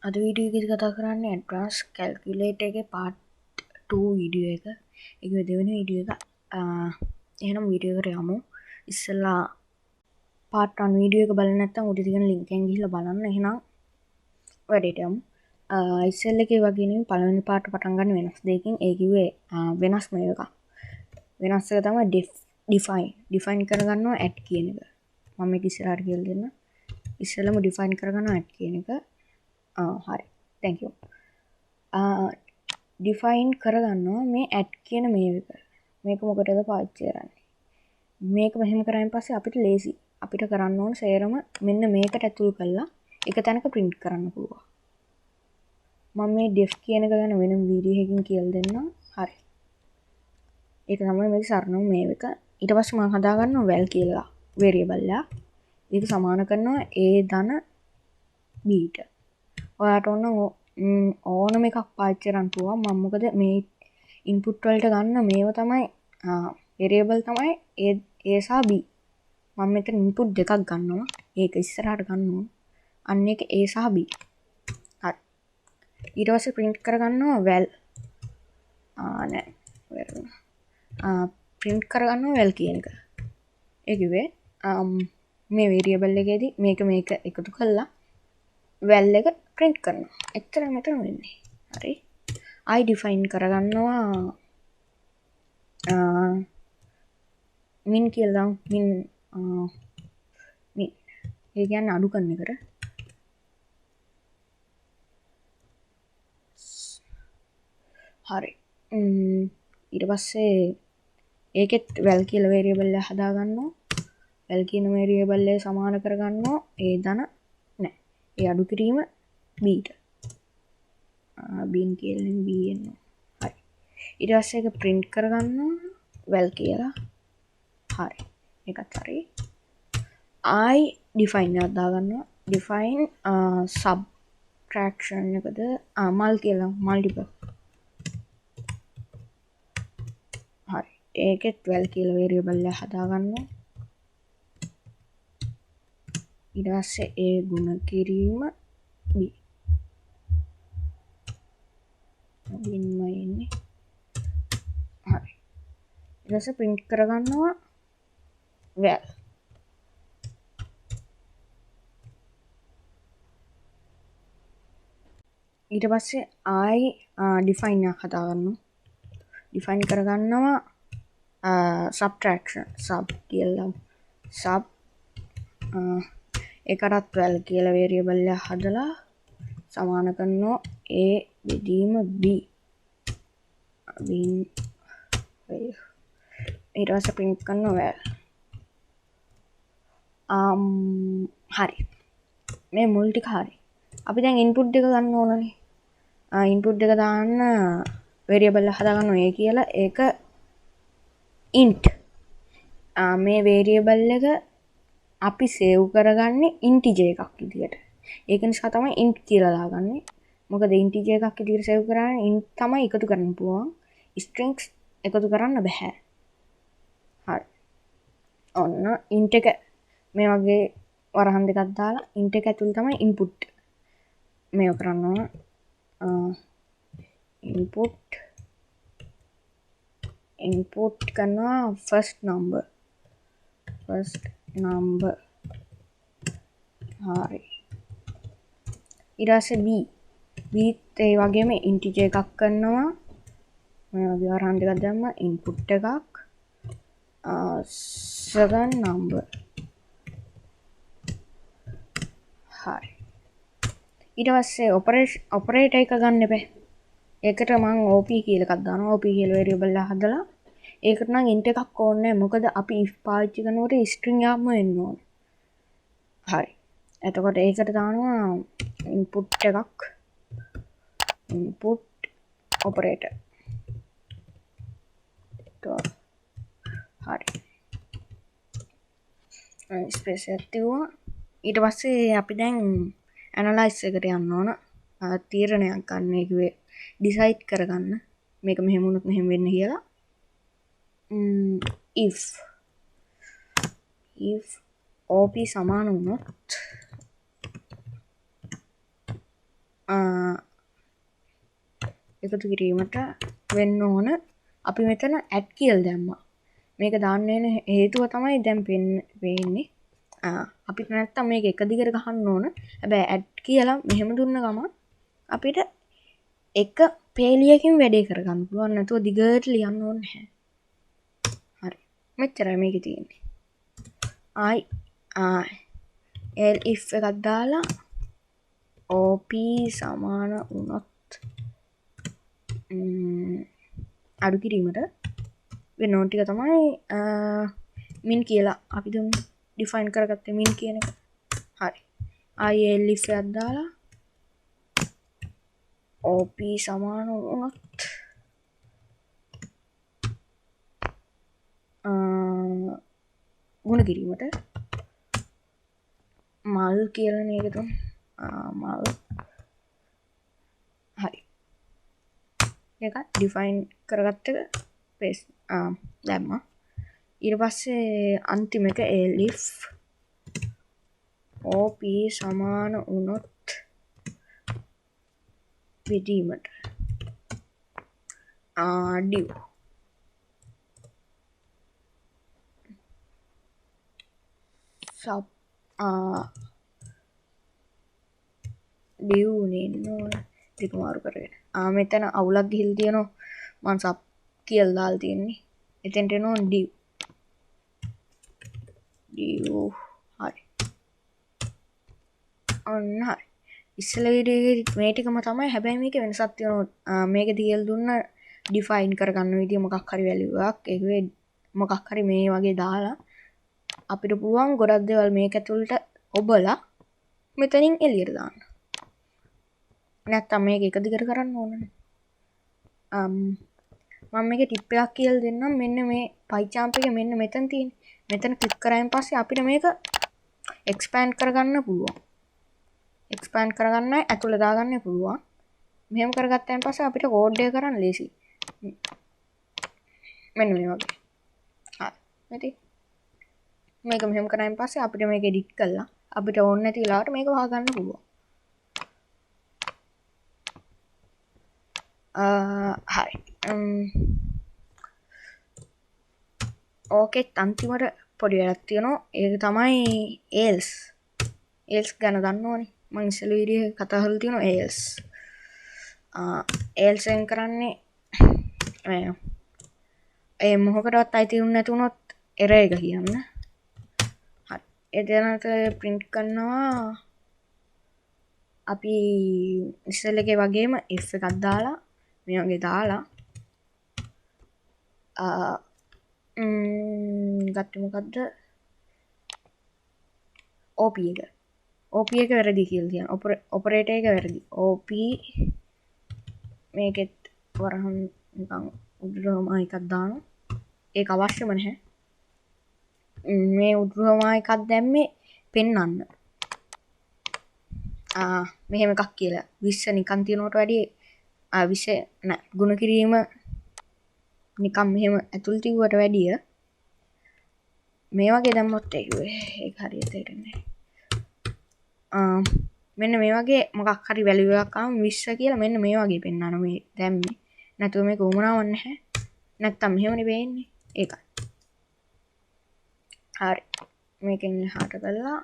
අද වීඩියෝ එකේදී කතා කරන්නේ ඇඩ්වාන්ස් කැල්කියුලේටර් එකේ පාර්ට් 2 වීඩියෝ එක. ඒක දෙවෙනි වීඩියෝ එක. එහෙනම් වීඩියෝ එකට යමු. ඉස්සෙල්ලා පාර්ට් 1 වීඩියෝ එක බලන්න නැත්නම් උඩ තියෙන link එකෙන් ගිහිල්ලා බලන්න. එහෙනම් වැඩේට යමු. ඉස්සෙල්ලා එකේ වගේ නෙමෙයි පළවෙනි පාර්ට් පටන් ගන්න වෙනස් දෙයකින්. ඒ කිව්වේ වෙනස් මේ එක. වෙනස් එක තමයි define කරගන්නවා at කියන එක. මම මේක ඉස්සරහට කියලා දෙන්න. ඉස්සෙල්ලාම define කරගන්නවා at කියන එක. හරි thank you define කරගන්නවා මේ at කියන මේ එක මේක මොකටද පාවිච්චි කරන්නේ මේක මෙහෙම කරායින් පස්සේ අපිට ලේසි අපිට කරන්න ඕන සේරම මෙන්න මේකට ඇතුල් කරලා එක තැනක print කරන්න පුළුවන් මම මේ def කියන එක ගැන වෙනම වීඩියෝ එකකින් කියලා දෙන්නම් හරි ඒක තමයි මේ සරණම මේ එක ඊට පස්සේ මම හදා ගන්නවා val කියලා variable එක ඒක සමාන කරනවා a ධන b ට ඔයාට ඕනම එකක් පාවිච්චි කරන්න පුළුවන් මම මොකද මේ ඉන්පුට් වලට ගන්න මේව තමයි variable තමයි a සහ b මම මෙතන ඉන්පුට් දෙකක් ගන්නවා ඒක ඉස්සරහට ගන්න ඕන අන්න ඒක a සහ b හරි ඊට පස්සේ print කරගන්නවා val නෑ print කරගන්නවා val කියන එක ඒ කිව්වේ මේ variable එකේදී මේක එකතු කරලා val එක print කරනවා. එච්චර මෙතන වෙන්නේ. හරි. I define කරගන්නවා min කියලා min ඒ කියන්නේ අඩු කරන එකට. හරි. ඊට පස්සේ ඒකෙත් val කියලා variable එක හදා ගන්නවා. val කියන variable එක සමාන කරගන්නවා ඒ ධන නෑ. ඒ අඩු කිරීම b ට බීන් කියලෙන් b එනවා හරි ඊට පස්සේ ඒක print කරගන්නවා val කියලා හරි ඒකත් හරි I define එකක් දාගන්නවා define subtraction එකද මල් කියලා multiple හරි ඒකෙත් val කියලා variable එක හදාගන්නවා ඊට පස්සේ ඒ ගුණ කිරීම b බින්මයි එන්නේ හරි ඊට පස්සේ print කරගන්නවා val ඊට පස්සේ I define එකක් හදාගන්නවා define කරගන්නවා subtraction sub කියලා sub ඒකටත් val කියලා variable එක හදලා සමාන කරනවා a බෙදීම b ඊට පස්සේ print කරනවා val හරි මේ මුල් ටික හරි අපි දැන් input එක ගන්න ඕනනේ input එක දාන්න variable එක හදාගන්නවා a කියලා ඒක int මේ variable එක අපි save කරගන්නේ integer එකක් විදියට ඒක නිසා තමයි int කියලා දාගන්නේ මොකද integer එකක් විදියට save කරන්නේ int තමයි එකතු කරන්න පුළුවන් strings එකතු කරන්න බෑ හරි ඔන්න int එක මේ වගේ වරහන් දෙකක් දාලා int එක ඇතුළේ තමයි input මේව කරන්න ඕන input කරනවා first number හරි ඊට පස්සේ b ඒ වගේම integer එකක් කරනවා මේ වගේ වරහන් දෙකක් දැම්ම input එකක් second number හරි ඊට පස්සේ operator එක ගන්න එපා ඒකට මම op කියලා එකක් දානවා op කියලා variable එක හදලා ඒකට නම් int එකක් ඕනේ නැහැ මොකද අපි if පාවිච්චි කරනකොට string එකක්ම වෙන්න ඕනේ හරි එතකොට ඒකට දානවා input එකක් input operator හරි ස්පේස් එකක් තියුවා ඊට පස්සේ අපි දැන් ඇනලයිස් එකට යන්න ඕන තීරණයක් ගන්න කිව්වේ ඩිසයිඩ් කරගන්න මේක මෙහෙම වුණොත් මෙහෙම වෙන්න කියලා if op සමාන වුණොත් එකතු කිරීමට වෙන්න ඕන අපි මෙතන ඇඩ් කියලා දැම්මා. මේක දාන්න වෙන හේතුව තමයි දැන් වෙන්නේ. අපිට නැත්තම් මේක එක දිගට ගහන්න ඕන. හැබැයි ඇඩ් කියලා මෙහෙම දුන්න ගමන් අපිට එක පේලියකින් වැඩේ කරගන්න පුළුවන්. නැතුව දිගට ලියන්න ඕනේ නැහැ. හරි. මෙච්චරයි මේකේ තියෙන්නේ. if එකක් දාලා op සමාන වුණොත් අඩු කිරීමට වෙන ඕන ටික තමයි min කියලා අපි දුන්න ඩිෆයින් කරගත්තේ min කියන එක. හරි. if එකක් දාලා op සමාන වුණොත් ගුණ කිරීමට මල් කියලා නේද තුන් මල්. හරි. ඒක ඩිෆයින් කරගත්ත එක පේස් දැම්මා. ඊට පස්සේ අන්තිම එක elif op සමාන වුණොත් බෙදීමට div sub div නෙන්න දෙක මාරු කරගෙන මෙතන අවුලක් ගිහිල්ලා තියෙනවා. මම sub කියලා දාලා තියෙන්නේ. එතෙන්ට එනවා div හරි. ඔන්න හරි. ඉස්සෙල්ලා වීඩියෝ මේ ටිකම තමයි. හැබැයි මේකේ වෙනසක් තියෙනවා. මේකේ තියලා දුන්න ඩිෆයින් කරගන්න විදිය මොකක් හරි වැලියු එකක් ඒක මොකක් හරි මේ වගේ දාලා අපිට පුළුවන් ගොඩක් දේවල් මේක ඇතුළට ඔබලා මෙතනින් එළියට දාන්න. නැත්තම් මේක එක දිගට කරන්න ඕනනේ. මම මේකේ ටිප් එකක් කියලා දෙන්නම්. මෙන්න මේ PyCharm එකේ මෙන්න මෙතන තියෙන්නේ. මෙතන ක්ලික් කරායින් පස්සේ අපිට මේක එක්ස්පෑන්ඩ් කරගන්න පුළුවන්. එක්ස්පෑන්ඩ් කරගන්නයි ඇතුළේ දාගන්න පුළුවන්. මෙහෙම කරගත්තාන් පස්සේ අපිට කෝඩ් එක කරන්න ලේසි. මෙන්න මේ වගේ. හරි. මෙතේ මේක මෙහෙම කරායින් පස්සේ අපිට මේක එඩිට් කරලා අපිට ඕන නැති වෙලාවට මේක වහගන්න පුළුවන්. හරි. ඕකෙත් අන්තිමට පොඩි වැඩක් තියෙනවා. ඒක තමයි else ගැන දන්න ඕනේ. මම ඉස්සෙල්ලා වීඩියෝ එකේ කතා කරලා තියෙනවා else. else එකෙන් කරන්නේ මොකකටවත් අයිති වුණ නැති වුණොත් error එක කියන්න. හරි. එතනට print කරනවා අපි ඉස්සෙල්ලා එකේ වගේම if එකක් දාලා මේ වගේ දාලා ගත්තේ මොකද්ද op එක වැරදි කියලා තියෙනවා. ඔපරේටර් එක වැරදි. op මේකෙත් වරහන් නිකන් උඩරම එකක් දානවා. ඒක අවශ්‍යම නැහැ. මේ උඩරම එකක් දැම්මේ පෙන්වන්න. මෙහෙම එකක් කියලා 20 නිකන් තියනකට වැඩිය 20 නෑ ගුණ කිරීම නිකන් මෙහෙම ඇතුල් තියුවට වැඩිය මේ වගේ දැම්මොත් ඒක හරියට තේරෙන්නේ නැහැ. මෙන්න මේ වගේ මොකක් හරි වැලියු එකක් ආවම 20 කියලා මෙන්න මේ වගේ පෙන්වනවා මේ දැම්මේ. නැතුව මේක උමනාවක් නැහැ. නැත්තම් මෙහෙමනේ වෙන්නේ. ඒකයි. හරි. මේකෙන් එහාට ගලලා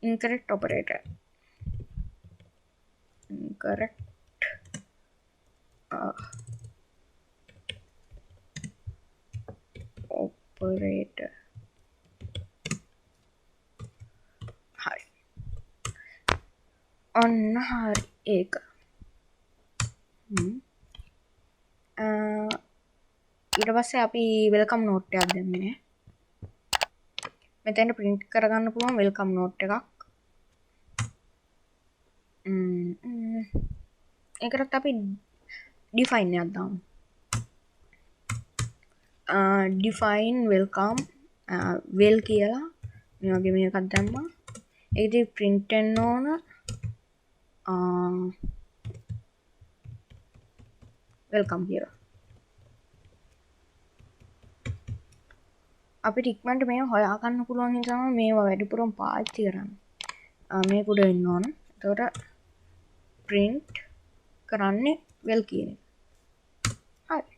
incorrect operator incorrect operator. හරි. ඔන්න හරි ඒක. ඊට පස්සේ අපි වෙල්කම් නෝට් එකක් දැම්මේ. මෙතෙන් print කරගන්න පුළුවන් වෙල්කම් නෝට් එකක්. ඒකට අපි define එකක් දාමු. define welcome well කියලා මේ වගේ මේකක් දැම්මා. ඒකදී print වෙන්න ඕන welcome කියලා. අපිට ඉක්මනට මේව හොයා ගන්න පුළුවන් නිසා මේවා වැඩිපුරම පාවිච්චි කරන්නේ. මේක උඩ වෙන්න ඕන. එතකොට print කරන්නේ well කියන එක. හරි.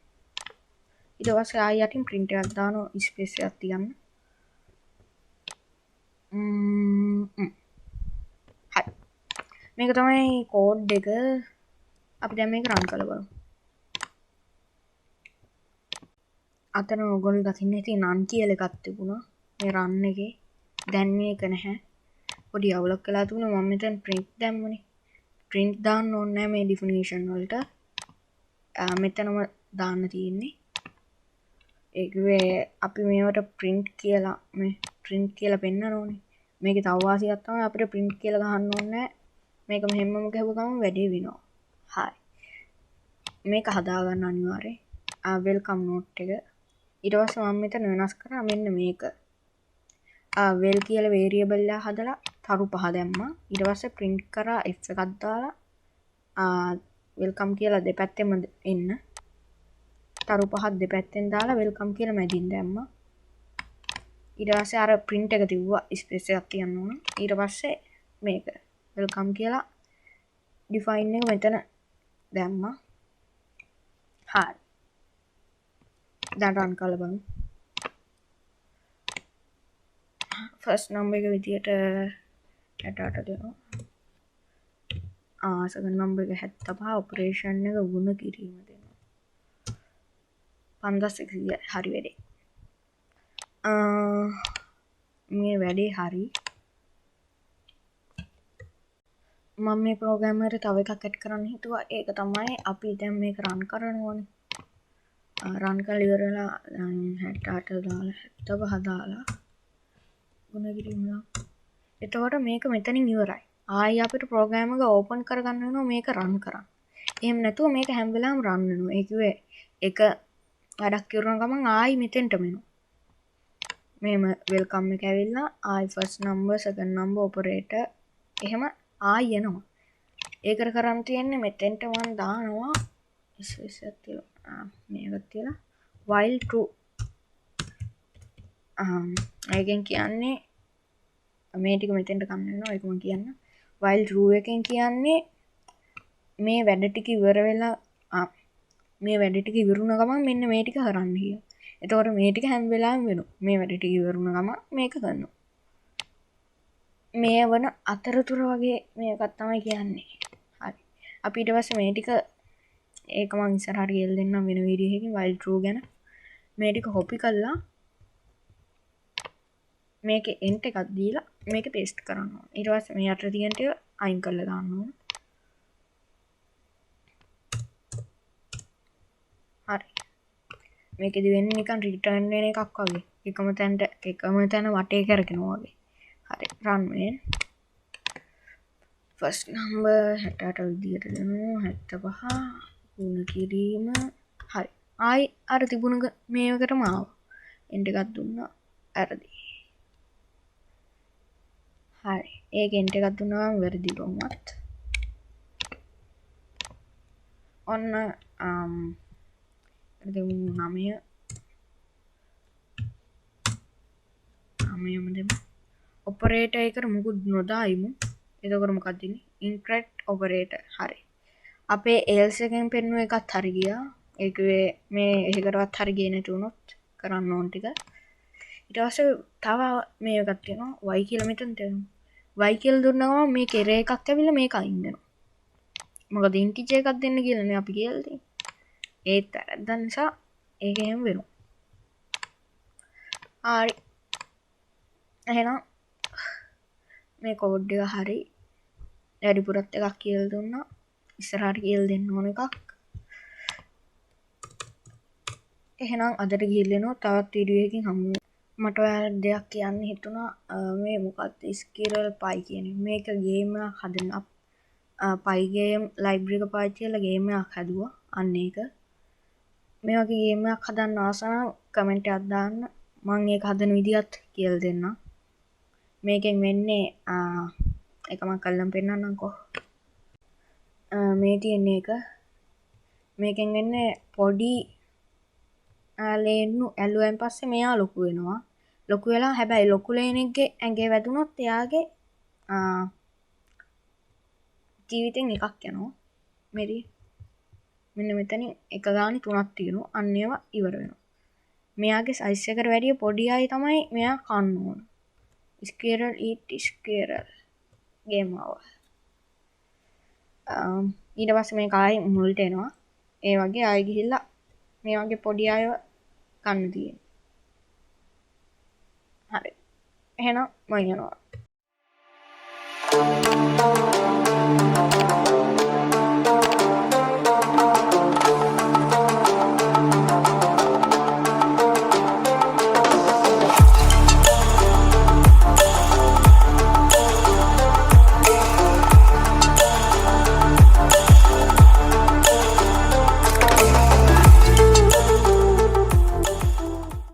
ඊට පස්සේ ආයෙ යටින් print එකක් දානවා ස්පේස් එකක් තියන්න. හරි. මේක තමයි කෝඩ් එක. අපි දැන් මේක රන් කරලා බලමු. අතන ඔයගොල්ලෝ දකින්න ඇති නන් කියලා එකක් තිබුණා මේ රන් එකේ. දැන් මේක නැහැ. පොඩි අවුලක් වෙලා තිබුණා. මම මෙතන print දැම්මනේ. print දාන්න ඕනේ නැහැ මේ definition වලට. මෙතනම දාන්න තියෙන්නේ. ඒකේ අපි මේවට print කියලා මේ print කියලා පෙන්නන ඕනේ. මේකේ තව වාසියක් තමයි අපිට print කියලා ගහන්න ඕනේ නැහැ. මේක මෙහෙමම ගහුව ගමන් වැඩේ වෙනවා. හරි. මේක හදා ගන්න අනිවාර්යයෙන්. welcome note එක. ඊට පස්සේ මම මෙතන වෙනස් කරා මෙන්න මේක. well කියලා variable එක හදලා තරු 5 දැම්මා. ඊට පස්සේ print කරා f එකක් දාලා welcome කියලා දෙපැත්තෙම එන්න. තරු 5ක් දෙපැත්තෙන් දාලා welcome කියලා මැදින් දැම්මා. ඊට පස්සේ අර print එක තිබ්බා ස්පේස් එකක් තියන්න ඕන. ඊට පස්සේ මේක welcome කියලා define එක මෙතන දැම්මා. හරි. දැන් run කරලා බලමු. first number එක විදියට 68 දෙනවා. second number එක 75 operation එක ගුණ කිරීම දෙනවා. 5100 හරි වැඩේ. මේ වැඩේ හරි. මම මේ ප්‍රෝග්‍රෑම් එකට තව එකක් ඇඩ් කරන්න හිතුවා. ඒක තමයි අපි දැන් මේක රන් කරනවානේ. රන් කරලා ඉවරලා 68 දාලා 75 දාලා ගුණ කිරීම දාලා. එතකොට මේක මෙතනින් ඉවරයි. ආයි අපිට ප්‍රෝග්‍රෑම් එක ඕපන් කරගන්න වෙනවා මේක රන් කරන්න. එහෙම නැතුව මේක හැම වෙලාවෙම රන් වෙනවා. ඒ කිව්වේ එක වැඩක් කරන ගමන් ආයි මෙතෙන්ටම එනවා. මේම වෙල්කම් එක ඇවිල්ලා ආයි first number second number operator එහෙම ආයි එනවා. ඒකට කරන් තියෙන්නේ මෙතෙන්ට මම දානවා ස්පේස් එකක් තියලා මේක තියලා while true. ඒකෙන් කියන්නේ මේ ටික මෙතෙන්ට ගන්න වෙනවා. ඒක මම කියන්න. while true එකෙන් කියන්නේ මේ වැඩ ටික ඉවර වෙලා මේ වැඩ ටික ඉවරුණ ගමන් මෙන්න මේ ටික කරන්න කියලා. එතකොට මේ ටික හැම වෙලාවෙම වෙනවා. මේ වැඩ ටික ඉවරුණ ගමන් මේක කරනවා. මේ වන අතරතුර වගේ මේකක් තමයි කියන්නේ. හරි. අපි ඊට පස්සේ මේ ටික ඒක මම ඉස්සරහට ගෙල් දෙන්නම් වෙන වීඩියෝ එකකින් while true ගැන. මේ ටික copy කරලා මේකේ int එකක් දීලා මේක paste කරන්න ඕන. ඊට පස්සේ මේ අතර තියෙන ටික අයින් කරලා දාන්න ඕන. හරි. මේකෙදි වෙන්නේ නිකන් return වෙන එකක් වගේ. එකම තැන වටේ කරකිනවා වගේ. හරි. run වෙන. first number 68 විදියට දෙනවා 75 ගුණ කිරීම. හරි. ආයි අර තිබුණ මේකටම ආවා. int එකක් දුන්නා. වැරදි. හරි. ඒක int එකක් දුන්නාම වැරදි කොහොමත්. ඔන්න දෙමු 9 දෙමු. ඔපරේටර් එකට මුකුත් නොදායිමු. එතකොට මොකක්ද ඉන්නේ? ඉන්ක්‍රෙට් ඔපරේටර්. හරි. අපේ else එකෙන් පෙන්නුව එකත් හරි ගියා. ඒකේ මේ එකකටවත් හරි ගියේ නැති වුණොත් කරන්න ඕන ටික. ඊට පස්සේ තව මේ එකක් තියෙනවා y කියලා මෙතන තියෙනවා. y කියලා දුන්නා ගමන් මේ කෙරේ එකක් ඇවිල්ලා මේක අයින් වෙනවා. මොකද ඉන්ටිජර් එකක් දෙන්න කියලානේ අපි කියලා තියෙන්නේ. ඒත් වැරද්ද නිසා ඒක එහෙම වෙනවා. හරි. එහෙනම් මේ කෝඩ් එක හරි. වැඩිපුරත් එකක් කියලා දුන්නා. ඉස්සරහට කියලා දෙන්න ඕන එකක්. එහෙනම් අදට ගිහිල්ලා තවත් වීඩියෝ එකකින් හමු. මට ඔයාලට දෙයක් කියන්න හිතුණා. මේ මොකක්ද ස්කිරල් පයි කියන්නේ. මේක ගේම් එකක් හදන්න පයි ගේම් ලයිබ්‍රරි එක පාවිච්චි කරලා ගේම් එකක් හදුවා. අන්න ඒක. මේ වගේ ගේම් එකක් හදන්න ආස නම් කමෙන්ට් එකක් දාන්න. මම ඒක හදන විදිහත් කියලා දෙන්නම්. මේකෙන් වෙන්නේ එක මම කල්ලම් පෙන්නන්නම්කෝ. මේ තියෙන එක මේකෙන් වෙන්නේ පොඩි ලේන්නු ඇල්ලුවෙන් පස්සේ මෙයා ලොකු වෙනවා. ලොකු වෙලා හැබැයි ලොකු ලේනෙක්ගේ ඇඟේ වැදුනොත් එයාගේ ජීවිතෙන් එකක් යනවා මෙරි මෙන්න මෙතනින් එක ගානේ 3ක් තියෙනවා අන්න ඒවා ඉවර වෙනවා මෙයාගේ සයිස් එකට වැඩිය පොඩි අය තමයි මෙයා කන්න ඕන ස්කේරල් ඊට් ස්කේරල් ගේම් ආවා ඊට පස්සේ මේ කායි මුල්ට එනවා ඒ වගේ ආයෙ ගිහිල්ලා මේ වගේ පොඩි අයව කන්න තියෙනවා හරි එහෙනම් මම යනවා